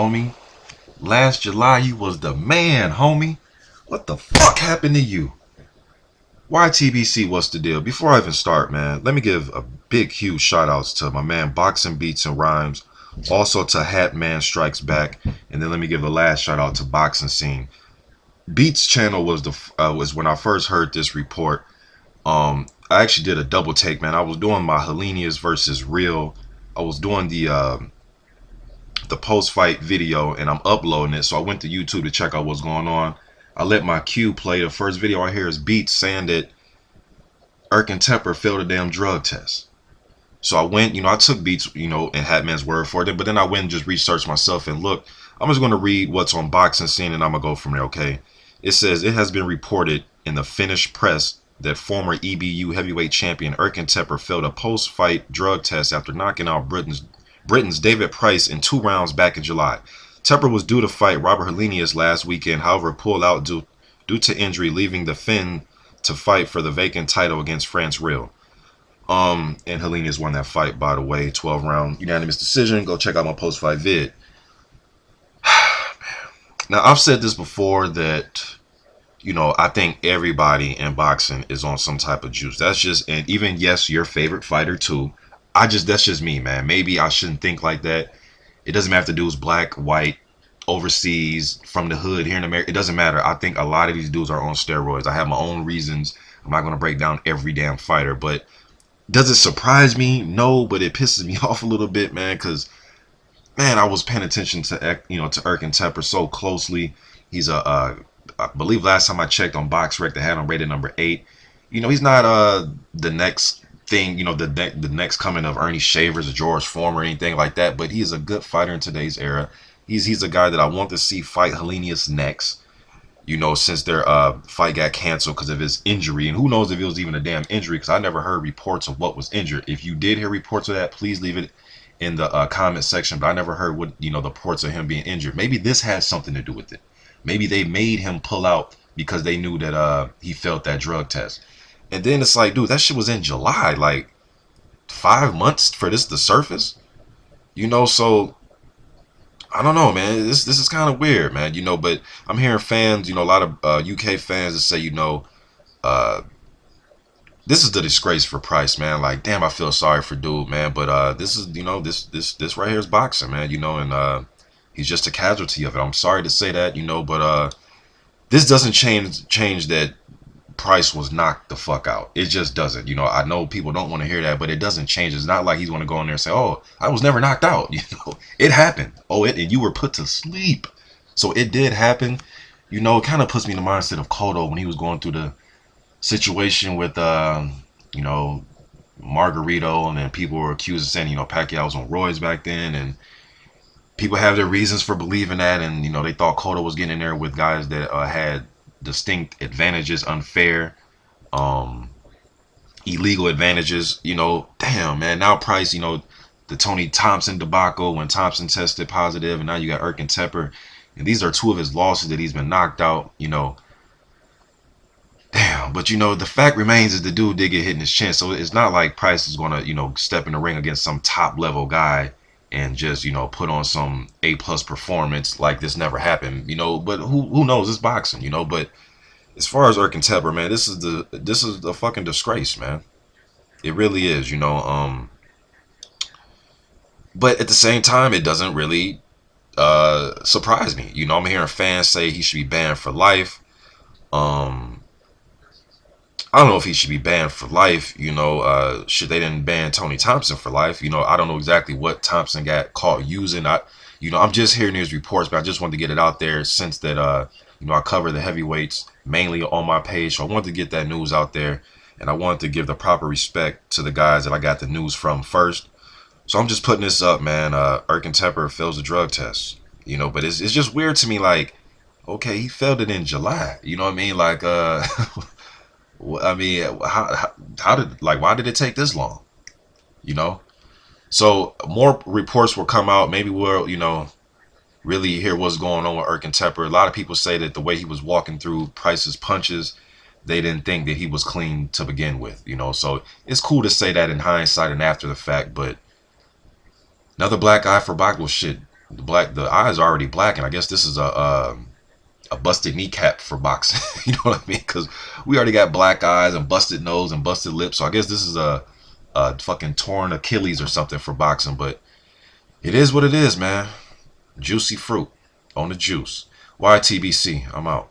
homie. Last July, you was the man, homie. What the fuck happened to you? YTBC, what's the deal? Before I even start, man, let me give a big, huge shout outs to my man Boxing Beats and Rhymes. Also to Hat Man Strikes Back. And then let me give the last shout out to Boxing Scene. Beats channel was when I first heard this report. I actually did a double take, man. I was doing my Hellenius versus Real. I was doing the post-fight video, and I'm uploading it. So I went to YouTube to check out what's going on. I let my cue play. The first video I hear is Beats saying that Erkan Teper failed a damn drug test. So I went, I took Beats, and Hatman's word for it. But then I went and just researched myself and look. I'm just going to read what's on Boxing Scene, and I'm going to go from there, okay? It says, it has been reported in the Finnish press that former EBU heavyweight champion Erkan Teper failed a post-fight drug test after knocking out Britain's David Price in 2 rounds back in July. Teper was due to fight Robert Hellenius last weekend, however pulled out due to injury, leaving the Finn to fight for the vacant title against France Real. And Hellenius won that fight, by the way, 12-round unanimous decision. Go check out my post-fight vid. Now, I've said this before that, I think everybody in boxing is on some type of juice. That's just, and even, yes, your favorite fighter too. That's just me, man. Maybe I shouldn't think like that. It doesn't have to do with black, white, overseas, from the hood, here in America. It doesn't matter. I think a lot of these dudes are on steroids. I have my own reasons. I'm not going to break down every damn fighter, but does it surprise me? No, but it pisses me off a little bit, man, because, man, I was paying attention to, to Erkan Teper so closely. He's I believe last time I checked on BoxRec, they had him rated number 8. He's not the next thing, the next coming of Ernie Shavers or George Foreman or anything like that, but he is a good fighter in today's era. He's a guy that I want to see fight Hellenius next, since their fight got canceled because of his injury. And who knows if it was even a damn injury, because I never heard reports of what was injured. If you did hear reports of that, please leave it in the comment section, but I never heard what, the reports of him being injured. Maybe this has something to do with it. Maybe they made him pull out because they knew that he failed that drug test. And then it's like, dude, that shit was in July, like 5 months for this to surface, so I don't know, man. This is kind of weird, man, but I'm hearing fans, a lot of UK fans that say, this is the disgrace for Price, man. Like, damn, I feel sorry for dude, man. But this is, this right here is boxing, man, and he's just a casualty of it. I'm sorry to say that, but this doesn't change that Price was knocked the fuck out. It just doesn't. I know people don't want to hear that, but it doesn't change. It's not like he's going to go in there and say, oh, I was never knocked out. It happened. And you were put to sleep. So it did happen. It kind of puts me in the mindset of Cotto when he was going through the situation with, Margarito, and then people were accused of saying, Pacquiao was on roids back then, and people have their reasons for believing that, and, they thought Cotto was getting in there with guys that had distinct advantages, unfair, illegal advantages. Damn, man. Now Price, the Tony Thompson debacle when Thompson tested positive, and now you got Erkan Teper, and these are 2 of his losses that he's been knocked out. Damn. But the fact remains is the dude did get hit in his chin, so it's not like Price is gonna step in the ring against some top level guy and just put on some A+ performance like this never happened, but who knows? It's boxing, but as far as Erkan Teper, man, this is the fucking disgrace, man. It really is, but at the same time, it doesn't really surprise me. I'm hearing fans say he should be banned for life. I don't know if he should be banned for life, should they didn't ban Tony Thompson for life. I don't know exactly what Thompson got caught using. I'm just hearing these reports, but I just wanted to get it out there since that, I cover the heavyweights mainly on my page. So I wanted to get that news out there, and I wanted to give the proper respect to the guys that I got the news from first. So I'm just putting this up, man. Erkan Teper fails the drug test, but it's just weird to me. Like, okay, he failed it in July. You know what I mean? Like, I mean, why did it take this long? So more reports will come out. Maybe we'll, really hear what's going on with Erkan Teper. A lot of people say that the way he was walking through Price's punches, they didn't think that he was clean to begin with, So it's cool to say that in hindsight and after the fact, but another black eye for boxing. Well, shit, The eyes are already black, and I guess this is a busted kneecap for boxing. You know what I mean? Because we already got black eyes and busted nose and busted lips. So I guess this is a fucking torn Achilles or something for boxing. But it is what it is, man. Juicy fruit on the juice. YTBC. I'm out.